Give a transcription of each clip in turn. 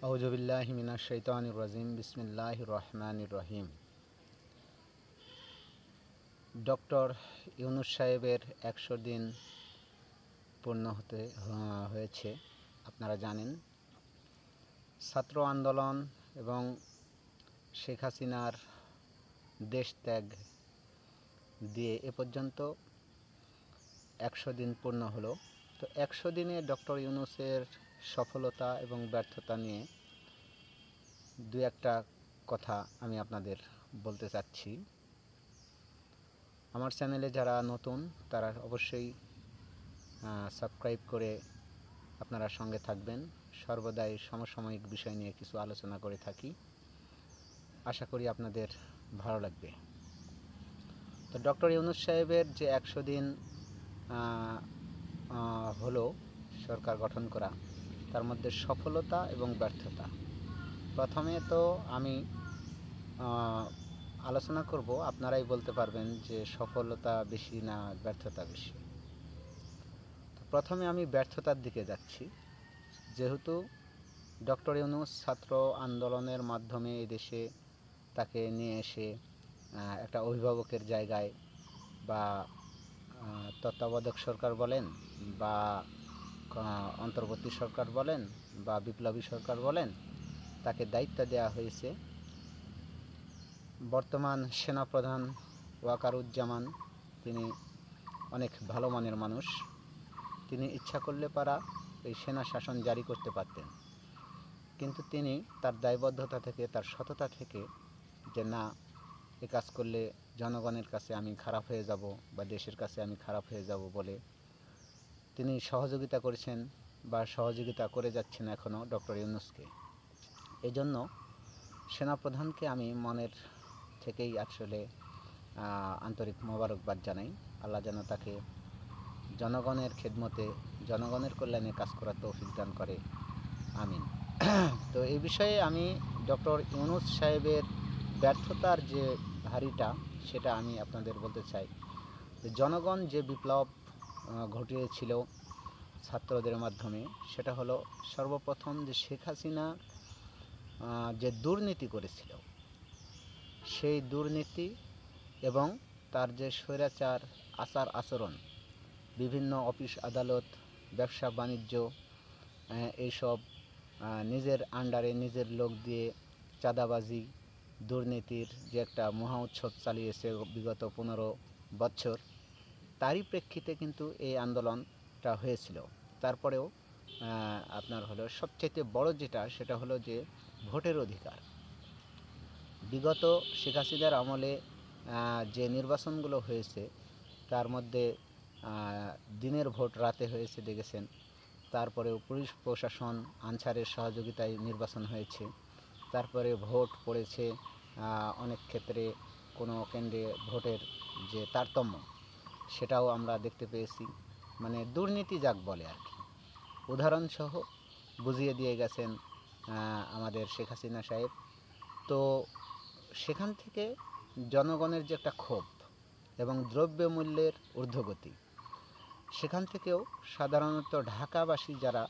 আউযুবিল্লাহি মিনাশ শাইতানির রাজিম বিসমিল্লাহির রহমানির রহিম। ডক্টর ইউনূস সাহেবের ১০০ দিন পূর্ণ হয়েছে। আপনারা জানেন, ছাত্র আন্দোলন এবং শেখ হাসিনার দেশ ত্যাগ দিয়ে এ পর্যন্ত ১০০ দিন পূর্ণ হলো। তো ১০০ দিনে ডক্টর ইউনূসের সফলতা এবং ব্যর্থতা নিয়ে দু একটা কথা আমি আপনাদের বলতে চাচ্ছি। আমার চ্যানেলে যারা নতুন তারা অবশ্যই সাবস্ক্রাইব করে আপনারা সঙ্গে থাকবেন। সর্বদাই সমসাময়িক বিষয় নিয়ে কিছু আলোচনা করে থাকি, আশা করি আপনাদের ভালো লাগবে। তো ডক্টর ইউনূস সাহেবের যে ১০০ দিন হলো সরকার গঠন করা, তার মধ্যে সফলতা এবং ব্যর্থতা। প্রথমে তো আমি আলোচনা করব, আপনারাই বলতে পারবেন যে সফলতা বেশি না ব্যর্থতা বেশি। প্রথমে আমি ব্যর্থতার দিকে যাচ্ছি। যেহেতু ডক্টর ইউনূস ছাত্র আন্দোলনের মাধ্যমে এই দেশে তাকে নিয়ে এসে একটা অভিভাবকের জায়গায় বা তত্ত্বাবধায়ক সরকার বলেন বা অন্তর্বর্তী সরকার বলেন বা বিপ্লবী সরকার বলেন, তাকে দায়িত্ব দেওয়া হয়েছে। বর্তমান সেনাপ্রধান ওয়াকারুজ্জামান, তিনি অনেক ভালো মানের মানুষ। তিনি ইচ্ছা করলে পারা এই সেনা শাসন জারি করতে পারতেন, কিন্তু তিনি তার দায়বদ্ধতা থেকে, তার সততা থেকে, যে না, এ কাজ করলে জনগণের কাছে আমি খারাপ হয়ে যাব বা দেশের কাছে আমি খারাপ হয়ে যাব বলে তিনি সহযোগিতা করেছেন বা সহযোগিতা করে যাচ্ছেন এখনও ডক্টর ইউনূসকে। এজন্য সেনাপ্রধানকে আমি মনের থেকেই আসলে আন্তরিক মোবারকবাদ জানাই। আল্লাহ যেন তাকে জনগণের খেদমতে, জনগণের কল্যাণে কাজ করার তৌফিক দান করে, আমিন। তো এই বিষয়ে আমি ডক্টর ইউনূস সাহেবের ব্যর্থতার যে হারিটা, সেটা আমি আপনাদের বলতে চাই। জনগণ যে বিপ্লব ঘটিয়েছিল ছাত্রদের মাধ্যমে, সেটা হলো সর্বপ্রথম যে শেখ হাসিনা যে দুর্নীতি করেছিল, সেই দুর্নীতি এবং তার যে স্বৈরাচার আচার আচরণ, বিভিন্ন অফিস আদালত, ব্যবসা বাণিজ্য, এইসব নিজের আন্ডারে নিজের লোক দিয়ে চাঁদাবাজি, দুর্নীতির যে একটা মহা উৎসব চালিয়েছে বিগত 15 বছর, তারই প্রেক্ষিতে কিন্তু এই আন্দোলনটা হয়েছিল। তারপরেও আপনার হলো সবচেয়ে বড় যেটা, সেটা হলো যে ভোটের অধিকার। বিগত শেখ হাসিনার আমলে যে নির্বাচনগুলো হয়েছে, তার মধ্যে দিনের ভোট রাতে হয়েছে দেখেছেন। তারপরেও পুলিশ প্রশাসন আনসারের সহযোগিতায় নির্বাচন হয়েছে। তারপরে ভোট পড়েছে অনেক ক্ষেত্রে কোনো কেন্দ্রে ভোটের যে তারতম্য, সেটাও আমরা দেখতে পেয়েছি। মানে দুর্নীতি যাক বলে আর কি, উদাহরণসহ বুঝিয়ে দিয়ে গেছেন আমাদের শেখ হাসিনা সাহেব। তো সেখান থেকে জনগণের যে একটা ক্ষোভ এবং দ্রব্যমূল্যের ঊর্ধ্বগতি, সেখান থেকেও সাধারণত ঢাকাবাসী যারা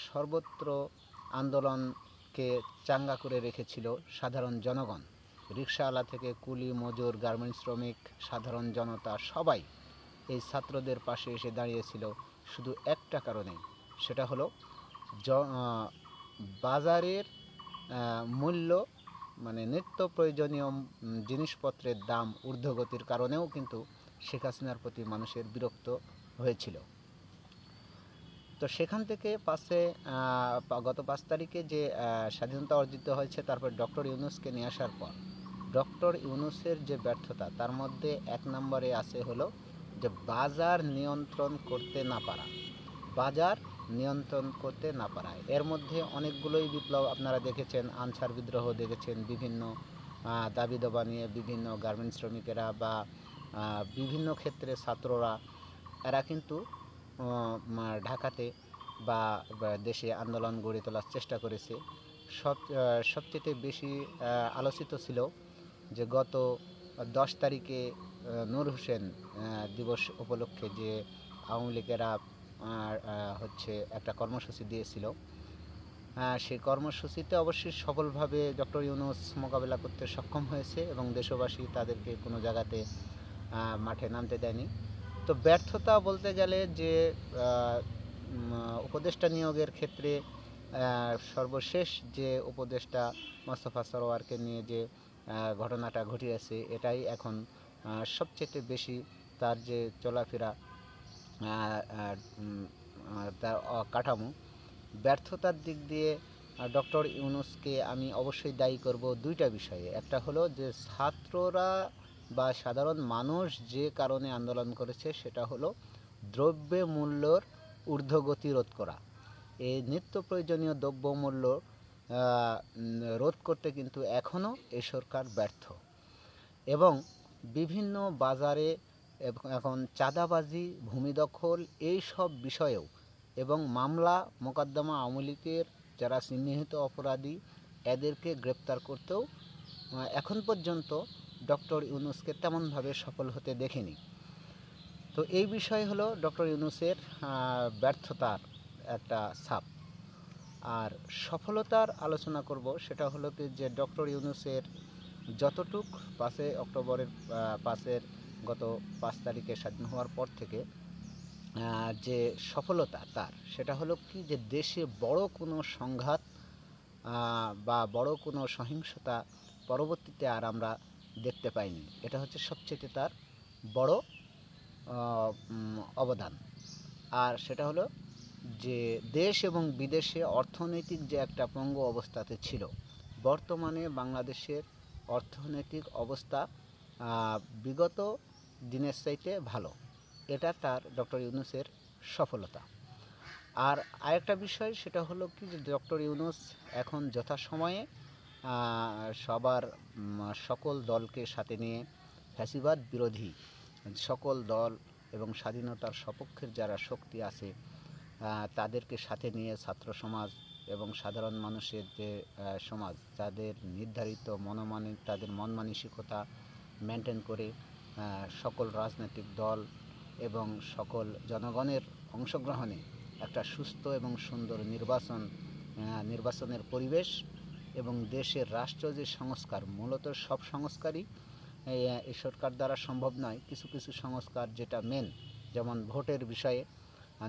সর্বত্র আন্দোলনকে চাঙ্গা করে রেখেছিল, সাধারণ জনগণ, রিকশাওয়ালা থেকে কুলি মজুর, গার্মেন্টস শ্রমিক, সাধারণ জনতা সবাই এই ছাত্রদের পাশে এসে দাঁড়িয়েছিল শুধু একটা কারণে, সেটা হলো বাজারের মূল্য, মানে নিত্য প্রয়োজনীয় জিনিসপত্রের দাম ঊর্ধ্বগতির কারণেও কিন্তু শেখ হাসিনার প্রতি মানুষের বিরক্ত হয়েছিল। তো সেখান থেকে গত 5 তারিখে যে স্বাধীনতা অর্জিত হয়েছে, তারপর ডক্টর ইউনূসকে নিয়ে আসার পর ডক্টর ইউনূসের যে ব্যর্থতা, তার মধ্যে 1 নম্বরে আছে হলো যে বাজার নিয়ন্ত্রণ করতে না পারা। বাজার নিয়ন্ত্রণ করতে না পারায় এর মধ্যে অনেকগুলোই বিপ্লব আপনারা দেখেছেন, আনসার বিদ্রোহ দেখেছেন, বিভিন্ন দাবি দাবা নিয়ে বিভিন্ন গার্মেন্টস শ্রমিকেরা বা বিভিন্ন ক্ষেত্রে ছাত্ররা, এরা কিন্তু ঢাকাতে বা দেশে আন্দোলন গড়ে তোলার চেষ্টা করেছে। সবচেয়ে বেশি আলোচিত ছিল যে গত 10 তারিখে নূর হোসেন দিবস উপলক্ষে যে আওয়ামী লীগেরা হচ্ছে একটা কর্মসূচি দিয়েছিল, সেই কর্মসূচিতে অবশ্যই সফলভাবে ডক্টর ইউনূস মোকাবেলা করতে সক্ষম হয়েছে এবং দেশবাসী তাদেরকে কোনো জায়গাতে মাঠে নামতে দেয়নি। তো ব্যর্থতা বলতে গেলে যে উপদেষ্টা নিয়োগের ক্ষেত্রে সর্বশেষ যে উপদেষ্টা মোস্তফা সরোয়ারকে নিয়ে যে ঘটনাটা ঘটিয়েছে, এটাই এখন সবচেয়ে বেশি তার যে চলাফেরা, তার কাঠামো, ব্যর্থতার দিক দিয়ে ডক্টর ইউনূসকে আমি অবশ্যই দায়ী করব দুইটা বিষয়ে। একটা হলো যে ছাত্ররা বা সাধারণ মানুষ যে কারণে আন্দোলন করেছে সেটা হলো দ্রব্য মূল্যর ঊর্ধ্বগতি রোধ করা। এই নিত্য প্রয়োজনীয় দ্রব্যমূল্য রোধ করতে কিন্তু এখনও এই সরকার ব্যর্থ, এবং বিভিন্ন বাজারে এখন চাঁদাবাজি, ভূমি দখল, এই সব বিষয়েও এবং মামলা মোকদ্দমা আওয়ামী লীগের যারা চিহ্নিত অপরাধী এদেরকে গ্রেপ্তার করতেও এখন পর্যন্ত ডক্টর ইউনূসকে তেমনভাবে সফল হতে দেখিনি। তো এই বিষয় হলো ডক্টর ইউনূসের ব্যর্থতার একটা ছাপ। আর সফলতার আলোচনা করব, সেটা হলো কি যে ডক্টর ইউনূসের যতটুক 5 অক্টোবরের গত 5 তারিখে স্বাধীন হওয়ার পর থেকে যে সফলতা তার, সেটা হলো কি যে দেশে বড় কোনো সংঘাত বা বড় কোনো সহিংসতা পরবর্তীতে আর আমরা দেখতে পাইনি। এটা হচ্ছে সবচেয়ে তার বড় অবদান। আর সেটা হলো যে দেশ এবং বিদেশে অর্থনৈতিক যে একটা পঙ্গু অবস্থাতে ছিল, বর্তমানে বাংলাদেশের অর্থনৈতিক অবস্থা বিগত দিনের চাইতে ভালো। এটা তার ডক্টর ইউনূসের সফলতা। আর আরেকটা বিষয় সেটা হলো কি যে ডক্টর ইউনূস এখন যথাসময়ে সবার সকল দলকে সাথে নিয়ে ফ্যাসিবাদ বিরোধী সকল দল এবং স্বাধীনতার সপক্ষের যারা শক্তি আছে তাদেরকে সাথে নিয়ে ছাত্র সমাজ এবং সাধারণ মানুষের যে সমাজ, তাদের নির্ধারিত তাদের মন মানসিকতা মেনটেন করে সকল রাজনৈতিক দল এবং সকল জনগণের অংশগ্রহণে একটা সুস্থ এবং সুন্দর নির্বাচনের পরিবেশ এবং দেশের রাষ্ট্র যে সংস্কার, মূলত সব সংস্কারই এই সরকার দ্বারা সম্ভব নয়। কিছু কিছু সংস্কার যেটা মেন, যেমন ভোটের বিষয়ে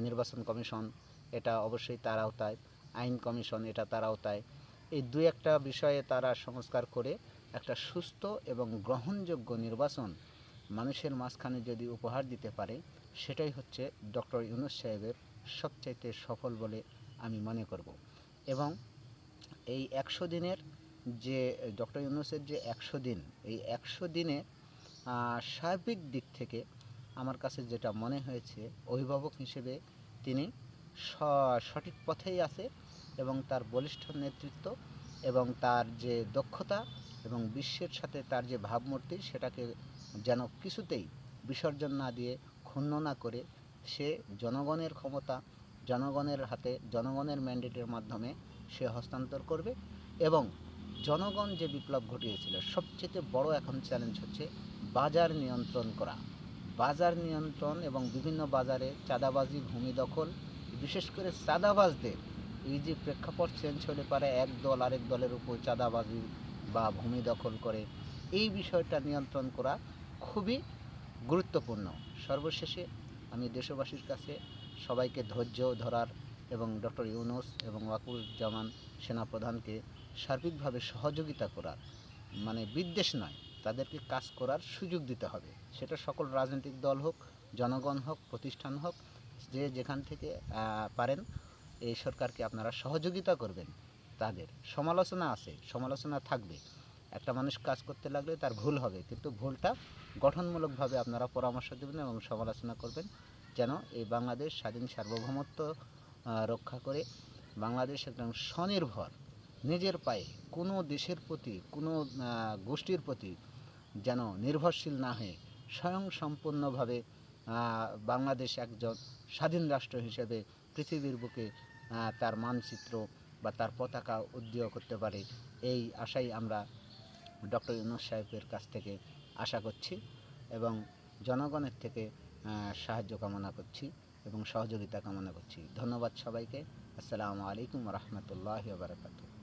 নির্বাচন কমিশন, এটা অবশ্যই তার আওতায়, আইন কমিশন এটা তার আওতায়। এই দুই একটা বিষয়ে তারা সংস্কার করে একটা সুস্থ এবং গ্রহণযোগ্য নির্বাচন মানুষের মাঝখানে যদি উপহার দিতে পারে, সেটাই হচ্ছে ডক্টর ইউনূস সাহেবের সবচাইতে সফল বলে আমি মনে করব। এবং এই 100 দিনের যে ডক্টর ইউনূসের যে 100 দিন, এই 100 দিনে সার্বিক দিক থেকে আমার কাছে যেটা মনে হয়েছে, অভিভাবক হিসেবে তিনি সঠিক পথেই আছে এবং তার বলিষ্ঠ নেতৃত্ব এবং তার যে দক্ষতা এবং বিশ্বের সাথে তার যে ভাবমূর্তি, সেটাকে যেন কিছুতেই বিসর্জন না দিয়ে, ক্ষুণ্ণ না করে সে জনগণের ক্ষমতা জনগণের হাতে, জনগণের ম্যান্ডেটের মাধ্যমে সে হস্তান্তর করবে। এবং জনগণ যে বিপ্লব ঘটিয়েছিল, সবচেয়ে বড় এখন চ্যালেঞ্জ হচ্ছে বাজার নিয়ন্ত্রণ করা। বাজার নিয়ন্ত্রণ এবং বিভিন্ন বাজারে চাঁদাবাজি, ভূমি দখল, বিশেষ করে চাঁদাবাজদের এই যে প্রেক্ষাপট চেঞ্জ হলে পারে এক দল আরেক দলের উপর চাঁদাবাজি বা ভূমি দখল করে, এই বিষয়টা নিয়ন্ত্রণ করা খুবই গুরুত্বপূর্ণ। সর্বশেষে আমি দেশবাসীর কাছে সবাইকে ধৈর্য ধরার এবং ডক্টর ইউনূস এবং ওয়াকারুজ্জামান সেনাপ্রধানকে সার্বিকভাবে সহযোগিতা করার, মানে বিদ্বেষ নয়, তাদেরকে কাজ করার সুযোগ দিতে হবে। সেটা সকল রাজনৈতিক দল হোক, জনগণ হোক, প্রতিষ্ঠান হোক, যে যেখান থেকে পারেন এই সরকারকে আপনারা সহযোগিতা করবেন। তাদের সমালোচনা আছে, সমালোচনা থাকবে। একটা মানুষ কাজ করতে লাগলে তার ভুল হবে, কিন্তু ভুলটা গঠনমূলকভাবে আপনারা পরামর্শ দেবেন এবং সমালোচনা করবেন, যেন এই বাংলাদেশ স্বাধীন সার্বভৌমত্ব রক্ষা করে বাংলাদেশ একদম স্বনির্ভর, নিজের পায়ে, কোনো দেশের প্রতি, কোনো গোষ্ঠীর প্রতি যেন নির্ভরশীল না হয়ে স্বয়ংসম্পূর্ণভাবে বাংলাদেশ একজন স্বাধীন রাষ্ট্র হিসেবে পৃথিবীর বুকে তার মানচিত্র বা তার পতাকা উড্ডীয় করতে পারে। এই আশাই আমরা ডক্টর ইউনূস সাহেবের কাছ থেকে আশা করছি এবং জনগণের থেকে সাহায্য কামনা করছি এবং সহযোগিতা কামনা করছি। ধন্যবাদ সবাইকে। আসসালামু আলাইকুম রহমতুল্লাহি ওয়া বারাকাতুহু।